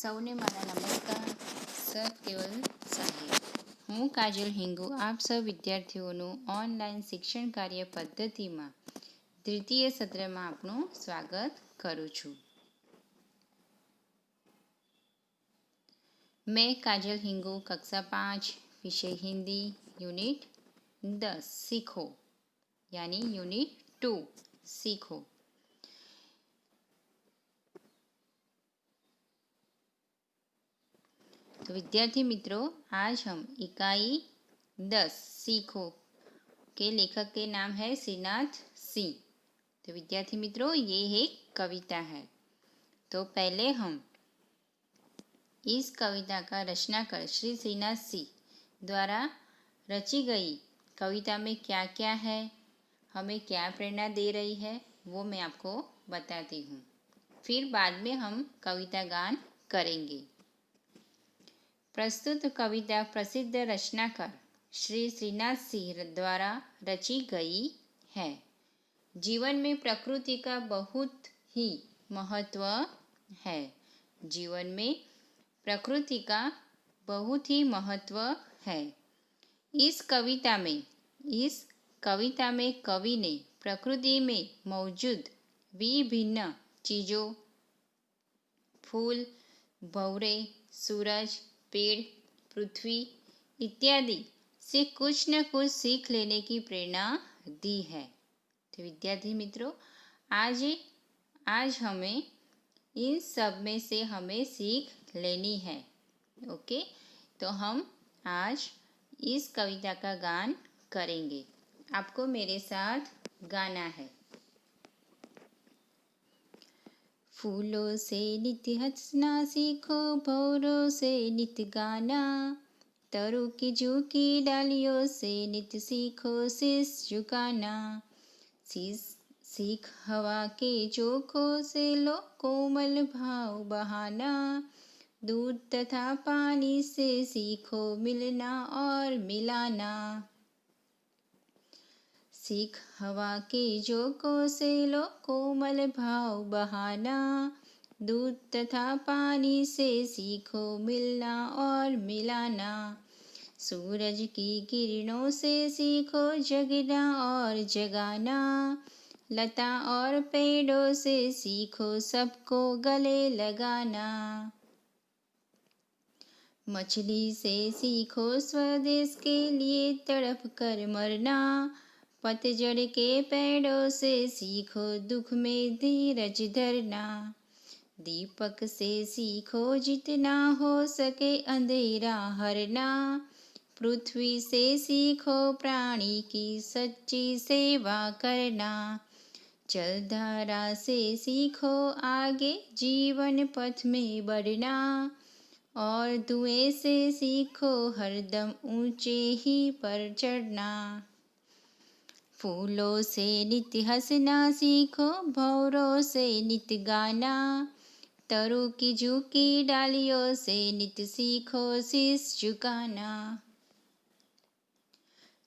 સૌને મારા નમસ્કાર. સર કેવલ સાહેબ, હું કાજલ હિંગુ આપ સૌ વિદ્યાર્થીઓનું ઓનલાઈન શિક્ષણ કાર્ય પદ્ધતિમાં દ્વિતીય સત્રમાં આપનું સ્વાગત કરું છું. मैं काजल हिंगू कक्षा 5 विषय हिंदी यूनिट 10 सीखो यानी यूनिट 2 सीखो. तो विद्यार्थी मित्रों, आज हम इकाई 10 सीखो के लेखक के नाम है श्रीनाथ सिंह. तो विद्यार्थी मित्रों, ये एक कविता है. तो पहले हम इस कविता का रचनाकार श्री श्रीनाथ सिंह द्वारा रची गई कविता में क्या क्या है, हमें क्या प्रेरणा दे रही है, वो मैं आपको बताती हूँ. फिर बाद में हम कविता गान करेंगे. प्रस्तुत कविता प्रसिद्ध रचनाकार श्री श्रीनाथ सिंह द्वारा रची गई है. जीवन में प्रकृति का बहुत ही महत्व है. जीवन में प्रकृति का बहुत ही महत्व है. इस कविता में कवि ने प्रकृति में मौजूद विभिन्न चीज़ों, फूल, भंवरे, सूरज, पेड़, पृथ्वी इत्यादि से कुछ न कुछ सीख लेने की प्रेरणा दी है. तो विद्यार्थी मित्रों, आज हमें इन सब में से हमें सीख लेनी है. ओके, तो हम आज इस कविता का गान करेंगे. आपको मेरे साथ गाना है. फूलों से नित्य हंसना सीखो, भंवरों से नित्य गाना, तरों की झुकी डालियों से नित्य सीखो शीश झुकाना. सीख हवा के झोंकों से लो कोमल भाव बहाना, दूध तथा पानी से सीखो मिलना और मिलाना. सीख हवा के झोंकों से लो कोमल भाव बहाना, दूध तथा पानी से सीखो मिलना और मिलाना. सूरज की किरणों से सीखो जगना और जगाना, लता और पेड़ों से सीखो सबको गले लगाना. मछली से सीखो स्वदेश के लिए तड़प कर मरना, पतझड़ के पेड़ों से सीखो दुख में धीरज धरना. दीपक से सीखो जितना हो सके अंधेरा हरना, पृथ्वी से सीखो प्राणी की सच्ची सेवा करना. जलधारा से सीखो आगे जीवन पथ में बढ़ना, और धुएं से सीखो हरदम ऊंचे ही पर चढ़ना. फूलों से नित्य हंसना सीखो, भंवरों से नित्य गाना, तरों की झुकी डालियों से नित्य सीखो शीश झुकाना.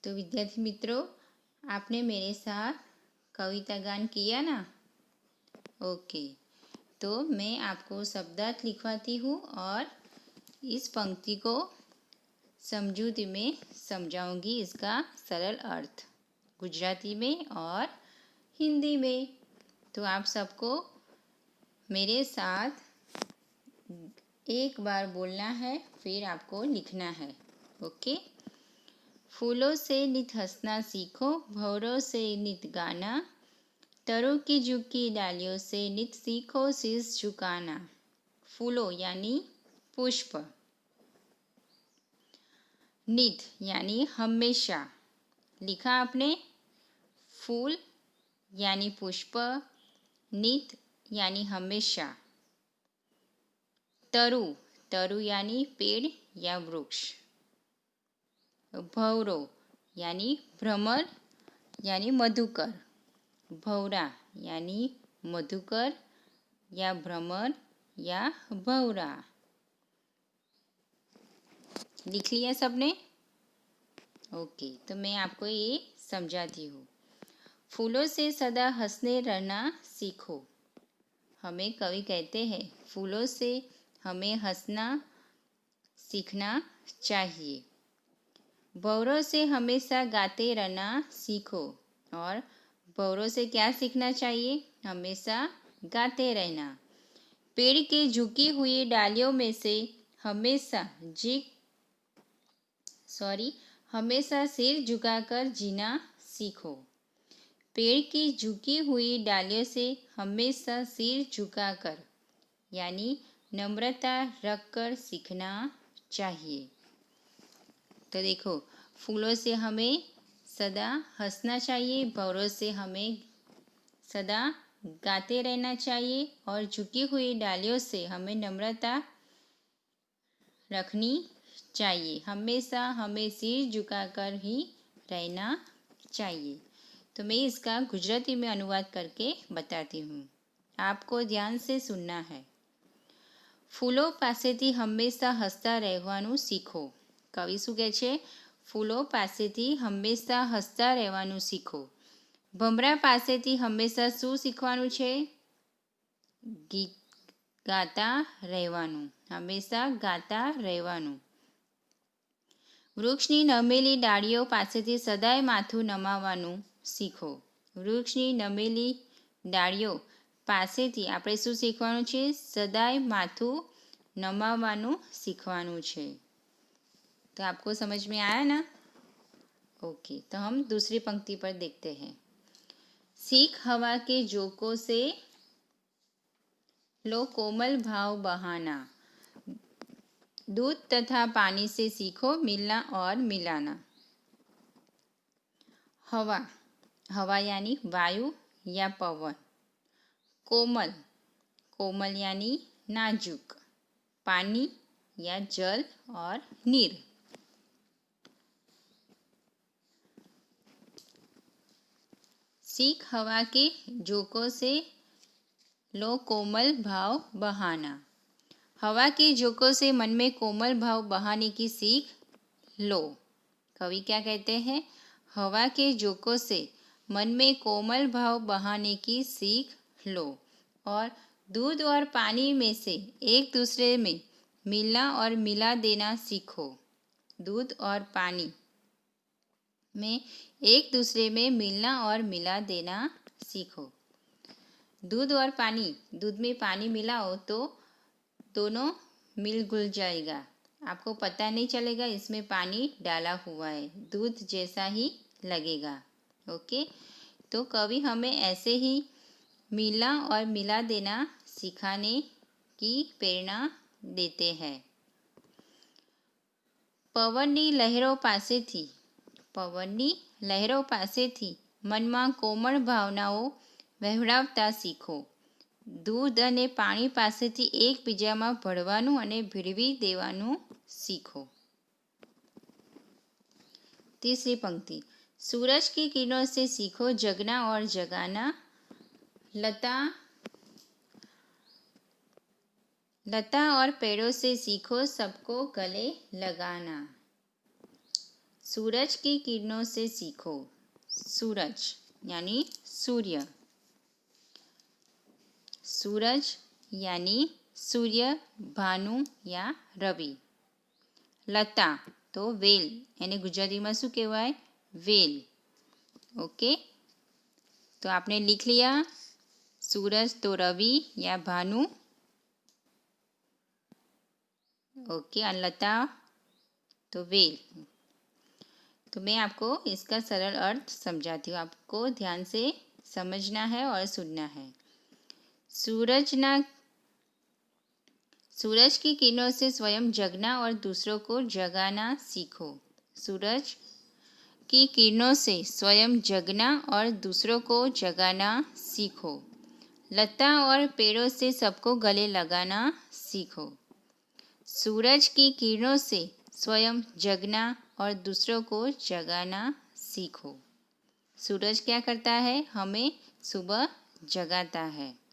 तो विद्यार्थी मित्रों, आपने मेरे साथ कविता गान किया ना? ओके, तो मैं आपको शब्दार्थ लिखवाती हूँ और इस पंक्ति को समझूती में समझाऊंगी इसका सरल अर्थ गुजराती में और हिंदी में. तो आप सबको मेरे साथ एक बार बोलना है, फिर आपको लिखना है. ओके. फूलों से नित हंसना सीखो, भंवरों से नित गाना, तरों की झुकी डालियों से नित सीखो शीश झुकाना. फूलों यानी पुष्प, नित यानी हमेशा. लिखा आपने? फूल यानी पुष्प, नित यानी हमेशा. तरु यानी पेड़ या वृक्ष. भंवरो यानी भ्रमर यानी मधुकर. भंवरा यानी मधुकर या भ्रमर या भंवरा. लिख लिया सबने? ओके, तो मैं आपको ये समझाती हूँ. फूलों से सदा हंसने रहना सीखो. हमें कवि कहते हैं फूलों से हमें हंसना सीखना चाहिए। बौरों से हमेशा गाते रहना सीखो। और बौरों से क्या सीखना चाहिए? हमेशा गाते रहना। पेड़ की झुकी हुई डालियों में से हमेशा हमेशा सिर झुकाकर जीना सीखो। पेड़ की झुकी हुई डालियों से हमेशा सिर झुकाकर यानी नम्रता रखकर सीखना चाहिए। तो देखो, फूलों से हमें सदा हंसना चाहिए, बौरों से हमें सदा गाते रहना चाहिए और झुकी हुई डालियों से हमें नम्रता रखनी चाहिए। हमेशा हमें सिर झुकाकर ही रहना चाहिए। तो मैं इसका गुजराती में अनुवाद करके बताती हूँ, आपको ध्यान से सुनना है। फूलो पासेथी हमेशा हंसता રહેવાનું શીખો। કવિ શું કહે છે? ફૂલો પાસેથી હંમેશા હસતા રહેવાનું શીખો। ભમરા પાસેથી હંમેશા શું શીખવાનું છે? ગીત ગાતા રહેવાનું, હંમેશા ગાતા રહેવાનું। વૃક્ષની નમેલી ડાળીઓ પાસેથી સદાય માથું નમાવવાનું શીખો। વૃક્ષની નમેલી ડાળીઓ પાસેથી આપણે શું શીખવાનું છે? સદાય માથું नमावानु सीखवानु छे। तो आपको समझ में आया ना? ओके, तो हम दूसरी पंक्ति पर देखते हैं। सीख हवा के झोंकों से लो कोमल भाव बहाना। दूध तथा पानी से सीखो मिलना और मिलाना। हवा, हवा यानी वायु या पवन। कोमल, कोमल यानी नाजुक। पानी या जल और नीर। सीख हवा के झोंकों से लो कोमल भाव बहाना। हवा के झोंकों से मन में कोमल भाव बहाने की सीख लो। कवि क्या कहते हैं? हवा के झोंकों से मन में कोमल भाव बहाने की सीख लो और दूध और पानी में से एक दूसरे में मिलना और मिला देना सीखो। दूध और पानी में एक दूसरे में मिलना और मिला देना सीखो। दूध और पानी, दूध में पानी मिलाओ तो दोनों मिल घुल जाएगा, आपको पता नहीं चलेगा इसमें पानी डाला हुआ है, दूध जैसा ही लगेगा। ओके, तो कवि हमें ऐसे ही मिला और मिला देना सिखाने की प्रेरणा देते हैं। પવનની લહેરો પાસેથી, પવનની લહેરો પાસેથી મનમાં કોમળ ભાવનાઓ વહેવડાવતા શીખો। દૂધ અને પાણી પાસેથી એકબીજામાં ભળવાનું અને ભેળવી દેવાનું શીખો। तीसरी पंक्ति। सूरज की किरणों से सीखो जगना और जगाना। लता और पेड़ों से सीखो सबको गले लगाना। सूरज की किरणों से सीखो, सूरज यानी सूर्य, सूरज यानी सूर्य, भानु या रवि। लता तो वेल, यानी गुजराती में शू कहवाय? वेल। ओके, तो आपने लिख लिया सूरज तो रवि या भानु। ओके, और लता तो वेल। तो मैं आपको इसका सरल अर्थ समझाती हूँ, आपको ध्यान से समझना है और सुनना है। सूरज की किरणों से स्वयं जगना और दूसरों को जगाना सीखो। सूरज की किरणों से स्वयं जगना और दूसरों को जगाना सीखो। लता और पेड़ों से सबको गले लगाना सीखो। सूरज की किरणों से स्वयं जगना और दूसरों को जगाना सीखो। सूरज क्या करता है? हमें सुबह जगाता है।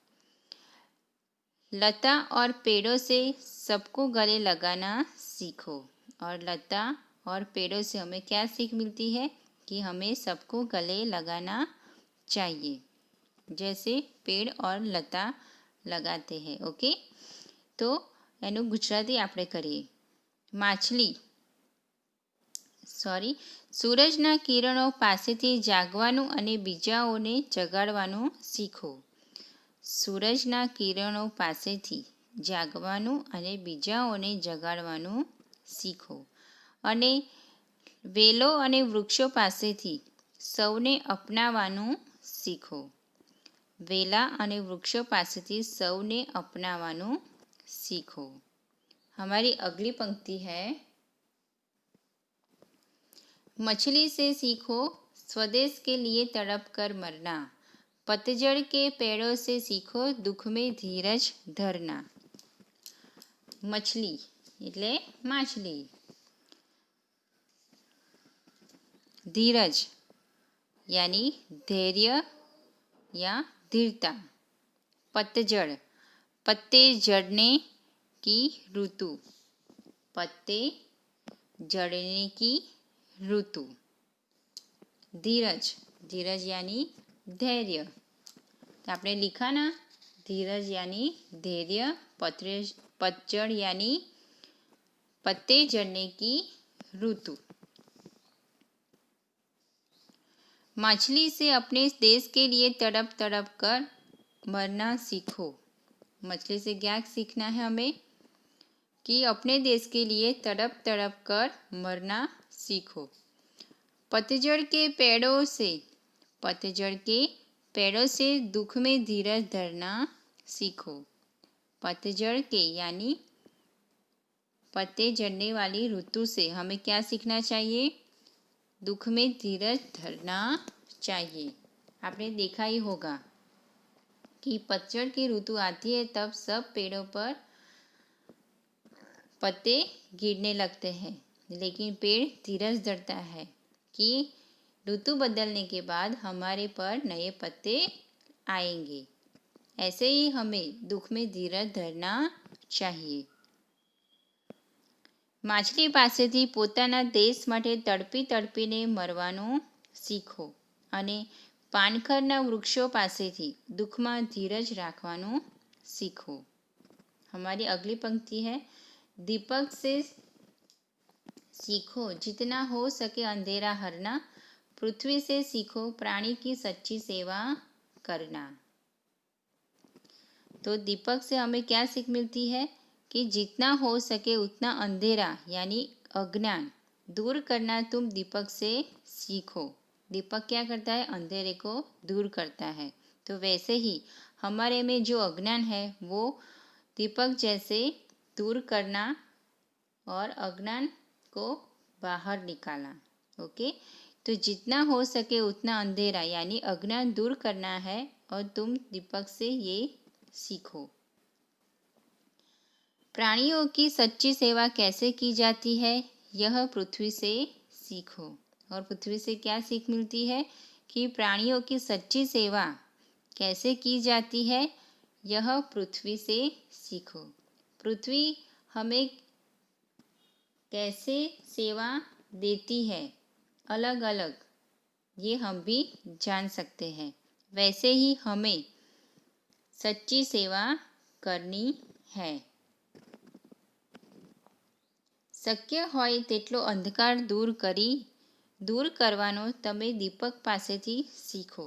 लता और पेड़ों से सबको गले लगाना सीखो। और लता और पेड़ों से हमें क्या सीख मिलती है? कि हमें सबको गले लगाना चाहिए, जैसे पेड़ और लता लगाते हैं। ओके, तो એનું ગુજરાતી આપણે કરીએ. માછલી સૂરજના કિરણો પાસેથી જાગવાનું અને બીજાઓને જગાડવાનું શીખો. સૂરજના કિરણો પાસેથી જાગવાનું અને બીજાઓને જગાડવાનું શીખો. અને વેલો અને વૃક્ષો પાસેથી સૌને અપનાવવાનું શીખો. વેલા અને વૃક્ષો પાસેથી સૌને अपनाવાનું सीखो. हमारी अगली पंक्ति है, मछली से सीखो स्वदेश के लिए तड़प कर मरना. पतझड़ के पेड़ों से सीखो दुख में धीरज धरना. मछली એટલે માછલી. धीरज यानी धैर्य या धीरता. पतझड़ पत्ते झड़ने की ऋतु. पत्ते झड़ने की ऋतु. धीरज धीरज यानी धैर्य. तो आपने लिखा ना, धीरज यानी धैर्य, पतझड़ यानी पत्ते झड़ने की ऋतु. मछली से अपने देश के लिए तड़प तड़प कर मरना सीखो. मछली से क्या सीखना है हमें? कि अपने देश के लिए तड़प तड़प कर मरना सीखो. पतझड़ के पेड़ों से दुख में धीरज धरना सीखो. पतझड़ के यानी पत्ते झड़ने वाली ऋतु से हमें क्या सीखना चाहिए? दुख में धीरज धरना चाहिए. आपने देखा ही होगा कि पतझड़ की ऋतु आती है तब सब पेड़ों पर पत्ते गिरने लगते हैं, लेकिन पेड़ धीरज धरता है कि ऋतु बदलने के बाद हमारे पर नए पत्ते आएंगे. ऐसे ही हमें दुख में धीरज धरना चाहिए. માછલી પાસેથી પોતાના દેશ માટે તડપી તડપીને મરવાનું શીખો અને પાનખરના વૃક્ષો પાસેથી દુઃખમાં ધીરજ રાખવાનું શીખો. हमारी अगली पंक्ति है, दीपक से सीखो जितना हो सके अंधेरा हरना. पृथ्वी से सीखो प्राणी की सच्ची सेवा करना. तो दीपक से हमें क्या सीख मिलती है? कि जितना हो सके उतना अंधेरा यानी अज्ञान दूर करना तुम दीपक से सीखो. दीपक क्या करता है? अंधेरे को दूर करता है. तो वैसे ही हमारे में जो अज्ञान है वो दीपक जैसे दूर करना और अज्ञान को बाहर निकालना. ओके, तो जितना हो सके उतना अंधेरा यानी अज्ञान दूर करना है और तुम दीपक से ये सीखो. प्राणियों की सच्ची सेवा कैसे की जाती है? यह पृथ्वी से सीखो. और पृथ्वी से क्या सीख मिलती है? कि प्राणियों की सच्ची सेवा कैसे की जाती है? यह पृथ्वी से सीखो. पृथ्वी हमें कैसे सेवा देती है अलग अलग, ये हम भी जान सकते हैं. वैसे ही हमें सच्ची सेवा करनी है. શક્ય હોય તેટલો અંધકાર દૂર કરવાનો તમે દીપક પાસેથી શીખો.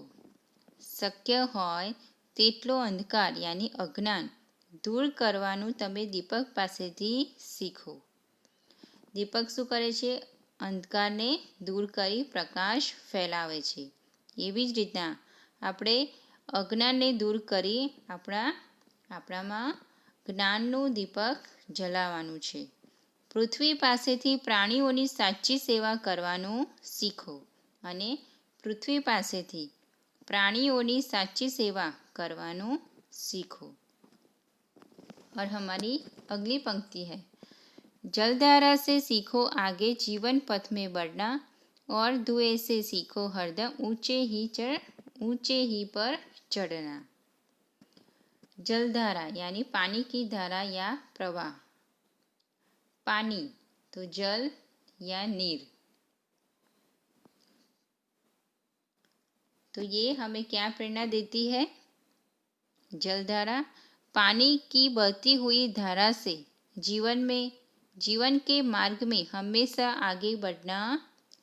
શક્ય હોય તેટલો અંધકાર યાની અજ્ઞાન દૂર કરવાનું તમે દીપક પાસેથી શીખો. દીપક શું કરે છે? અંધકારને દૂર કરી પ્રકાશ ફેલાવે છે. એવી જ રીતના આપણે અજ્ઞાનને દૂર કરી આપણામાં જ્ઞાનનું દીપક જલાવવાનું છે. પૃથ્વી પાસેથી પ્રાણીઓની સાચી સેવા કરવાનું શીખો અને પૃથ્વી પાસેથી प्राणियों साची सेवा करवानो सीखो। और हमारी अगली पंक्ति है, जलधारा से सीखो आगे जीवन पथ में बढ़ना और धुएं से सीखो हरदम ऊंचे ही पर चढ़ना। जलधारा यानी पानी की धारा या प्रवाह। पानी तो जल या नीर, तो ये हमें क्या प्रेरणा देती है? जलधारा पानी की बहती हुई धारा से जीवन के मार्ग में हमेशा आगे बढ़ना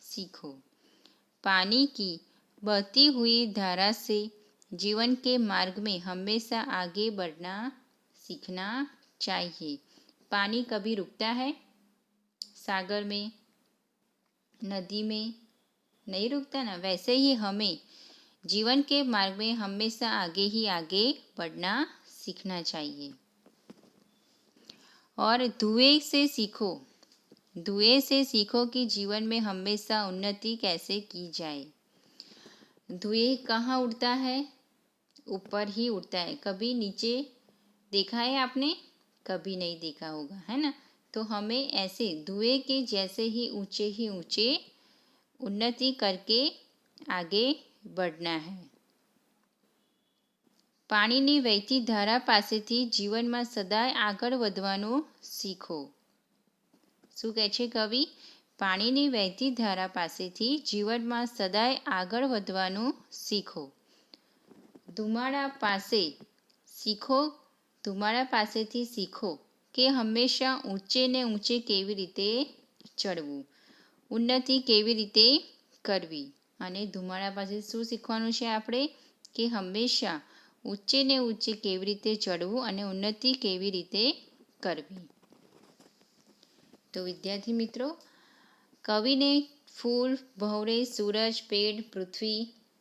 सीखो। पानी की बहती हुई धारा से जीवन के मार्ग में हमेशा आगे बढ़ना सीखना चाहिए। पानी कभी रुकता है? सागर में, नदी में नहीं रुकता ना। वैसे ही हमें जीवन के मार्ग में हमेशा आगे ही आगे बढ़ना सीखना चाहिए। और धुएं से सीखो कि जीवन में हमेशा उन्नति कैसे की जाए। धुएं कहाँ उड़ता है? ऊपर ही उड़ता है। कभी नीचे देखा है आपने? कभी नहीं देखा होगा, है ना। तो हमें ऐसे धुएं के जैसे ही ऊंचे उन्नति करके आगे बढ़ना है। પાણીની વહેતી ધારા પાસેથી જીવનમાં સદાય આગળ વધવાનું શીખો। શું કહે છે કવિ? પાણીની વહેતી ધારા પાસેથી જીવનમાં સદાય આગળ વધવાનું શીખો। ધુમાડા પાસેથી શીખો કે હંમેશા ઊંચે ને ઊંચે કેવી રીતે ચડવું, ઉન્નતિ કેવી રીતે કરવી। અને ધુમાડા પાસે શું શીખવાનું છે આપણે? કે હંમેશા ઊંચે ને ઊંચે કેવી રીતે ચડવું અને ઉન્નતિ કેવી રીતે કરવી। તો વિદ્યાર્થી મિત્રો, कवि फूल, भंवरे, सूरज, पेड़, पृथ्वी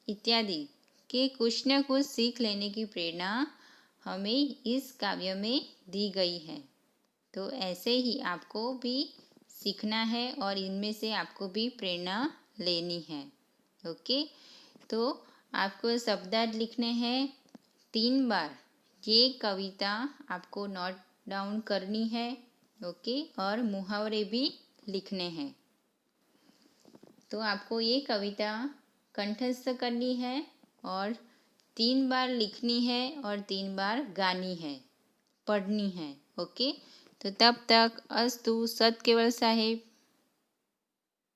इत्यादि के कुछ न कुछ सीख लेने की प्रेरणा हमें इस काव्य में दी गई है। तो ऐसे ही आपको भी सीखना है और इनमें से आपको भी प्रेरणा लेनी है। ओके, तो आपको शब्दार्थ लिखने हैं 3 बार। ये कविता आपको नोट डाउन करनी है। ओके, और मुहावरे भी लिखने हैं। तो आपको ये कविता कंठस्थ करनी है और 3 बार लिखनी है और 3 बार गानी है, पढ़नी है। ओके, तो तब तक अस्तु। सत केवल साहेब।